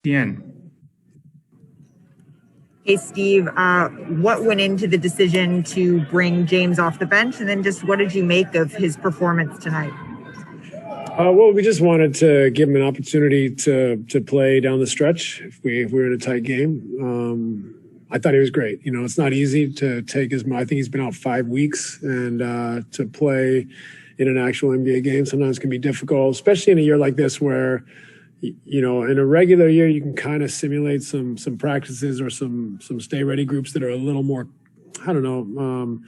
Bien. Hey, Steve, what went into the decision to bring James off the bench? And then just what did you make of his performance tonight? Well, we just wanted to give him an opportunity to play down the stretch if we're in a tight game. I thought he was great. You know, it's not easy to take I think he's been out 5 weeks, and to play in an actual NBA game sometimes can be difficult, especially in a year like this where, you know, in a regular year you can kind of simulate some practices or some stay ready groups that are a little more, I don't know,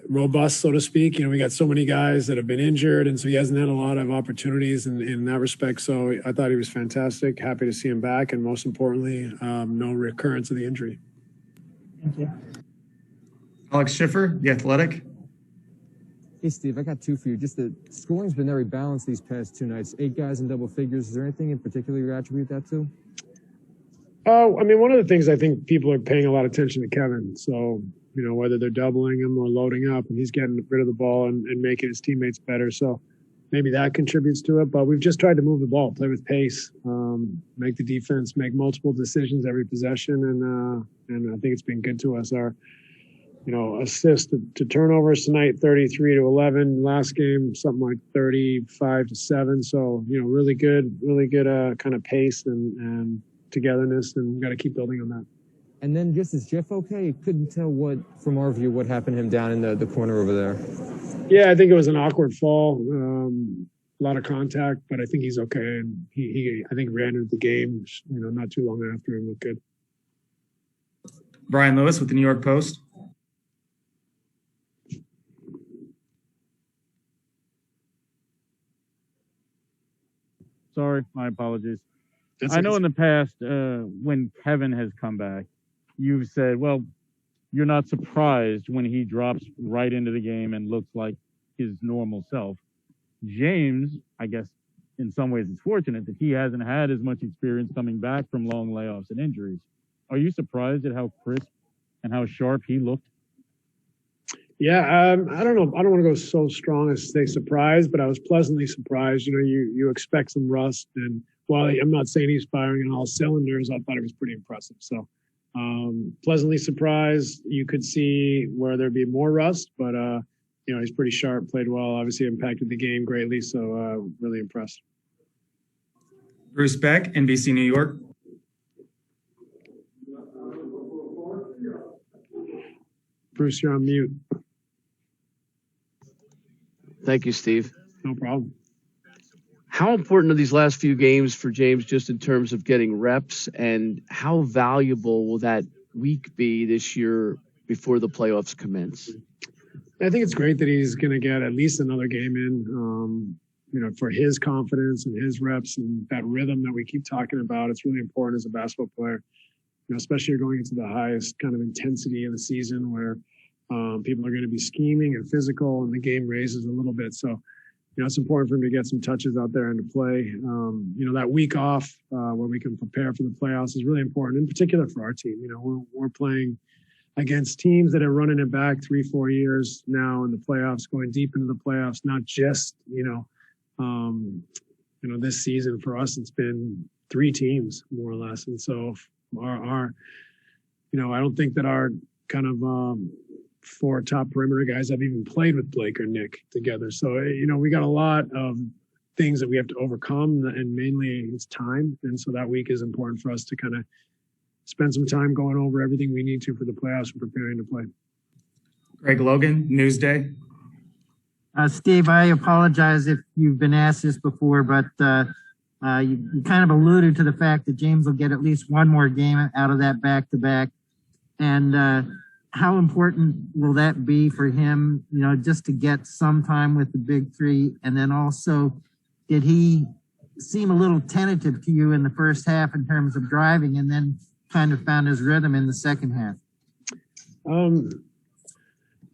robust, so to speak. You know, we got so many guys that have been injured, and so he hasn't had a lot of opportunities in that respect. So I thought he was fantastic. Happy to see him back, and most importantly, no recurrence of the injury. Thank you. Alex Schiffer, The Athletic. Hey, Steve, I got two for you. Just the scoring's been very balanced these past two nights. 8 guys in double figures. Is there anything in particular you attribute that to? I mean, one of the things I think people are paying a lot of attention to Kevin. So, you know, whether they're doubling him or loading up, and he's getting rid of the ball and making his teammates better. So maybe that contributes to it. But we've just tried to move the ball, play with pace, make the defense make multiple decisions every possession, and I think it's been good to us. Our, you know, assist to turnovers tonight, 33-11. Last game, something like 35-7. So, you know, really good kind of pace and togetherness, and we've got to keep building on that. And then just, is Jeff okay? Couldn't tell from our view, what happened to him down in the corner over there. Yeah, I think it was an awkward fall. A lot of contact, but I think he's okay. And he I think ran into the game, you know, not too long after, and looked good. Brian Lewis with the New York Post. Sorry, my apologies. That's I know in the past, when Kevin has come back, you've said, well, you're not surprised when he drops right into the game and looks like his normal self. James, I guess in some ways it's fortunate that he hasn't had as much experience coming back from long layoffs and injuries. Are you surprised at how crisp and how sharp he looked? Yeah, I don't know. I don't want to go so strong as to say surprised, but I was pleasantly surprised. You know, you expect some rust, and while I'm not saying he's firing on all cylinders, I thought it was pretty impressive. So pleasantly surprised. You could see where there'd be more rust, but you know, he's pretty sharp, played well, obviously impacted the game greatly. So really impressed. Bruce Beck, NBC New York. Bruce, you're on mute. Thank you, Steve. No problem. How important are these last few games for James just in terms of getting reps, and how valuable will that week be this year before the playoffs commence? I think it's great that he's going to get at least another game in, you know, for his confidence and his reps and that rhythm that we keep talking about. It's really important as a basketball player, you know, especially going into the highest kind of intensity of the season where people are going to be scheming and physical, and the game raises a little bit. So, you know, it's important for him to get some touches out there and to play. You know, that week off where we can prepare for the playoffs is really important, in particular for our team. You know, we're playing against teams that are running it back 3-4 years now in the playoffs, going deep into the playoffs, not just, you know, this season for us, it's been 3 teams more or less. And so our you know, I don't think that our kind of 4 top perimeter guys have even played with Blake or Nick together. So, you know, we got a lot of things that we have to overcome, and mainly it's time. And so that week is important for us to kind of spend some time going over everything we need to for the playoffs and preparing to play. Greg Logan, Newsday. Steve, I apologize if you've been asked this before, but you kind of alluded to the fact that James will get at least one more game out of that back-to-back. And how important will that be for him, you know, just to get some time with the big three? And then also, did he seem a little tentative to you in the first half in terms of driving, and then kind of found his rhythm in the second half?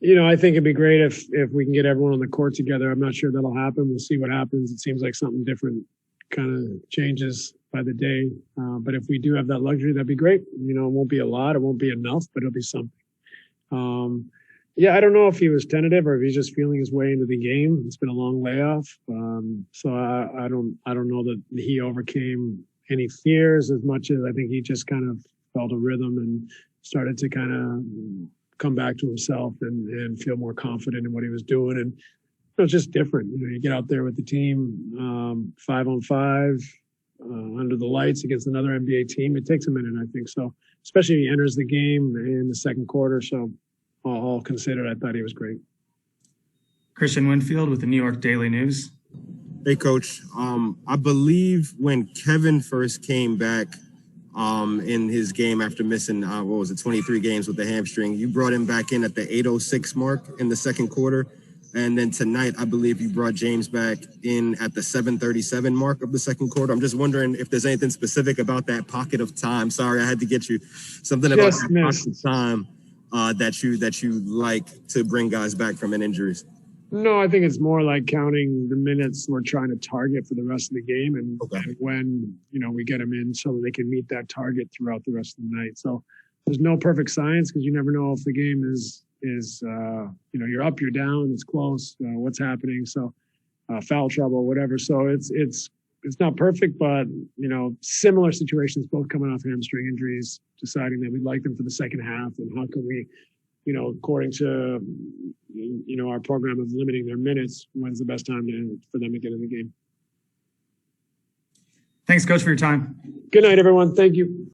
You know, I think it'd be great if we can get everyone on the court together. I'm not sure that'll happen. We'll see what happens. It seems like something different kind of changes by the day. But if we do have that luxury, that'd be great. You know, it won't be a lot. It won't be enough, but it'll be something. Yeah, I don't know if he was tentative or if he's just feeling his way into the game. It's been a long layoff. So I don't know that he overcame any fears as much as I think he just kind of felt a rhythm and started to kind of come back to himself and feel more confident in what he was doing. And it was just different. You get out there with the team, 5-on-5, under the lights against another NBA team. It takes a minute, I think. So, especially he enters the game in the second quarter. So, all considered, I thought he was great. Christian Winfield with the New York Daily News. Hey, Coach. I believe when Kevin first came back in his game after missing, 23 games with the hamstring, you brought him back in at the 8:06 mark in the second quarter. And then tonight, I believe you brought James back in at the 7:37 mark of the second quarter. I'm just wondering if there's anything specific about that pocket of time. Sorry, I had to get you something about that pocket of time that you like to bring guys back from injuries. No, I think it's more like counting the minutes we're trying to target for the rest of the game and when, we get them in so that they can meet that target throughout the rest of the night. So there's no perfect science because you never know if the game is you're up, you're down, it's close, what's happening. So foul trouble, whatever. So it's not perfect, but, similar situations, both coming off hamstring injuries, deciding that we'd like them for the second half and how can we, according to, our program of limiting their minutes, when's the best time for them to get in the game. Thanks, Coach, for your time. Good night, everyone. Thank you.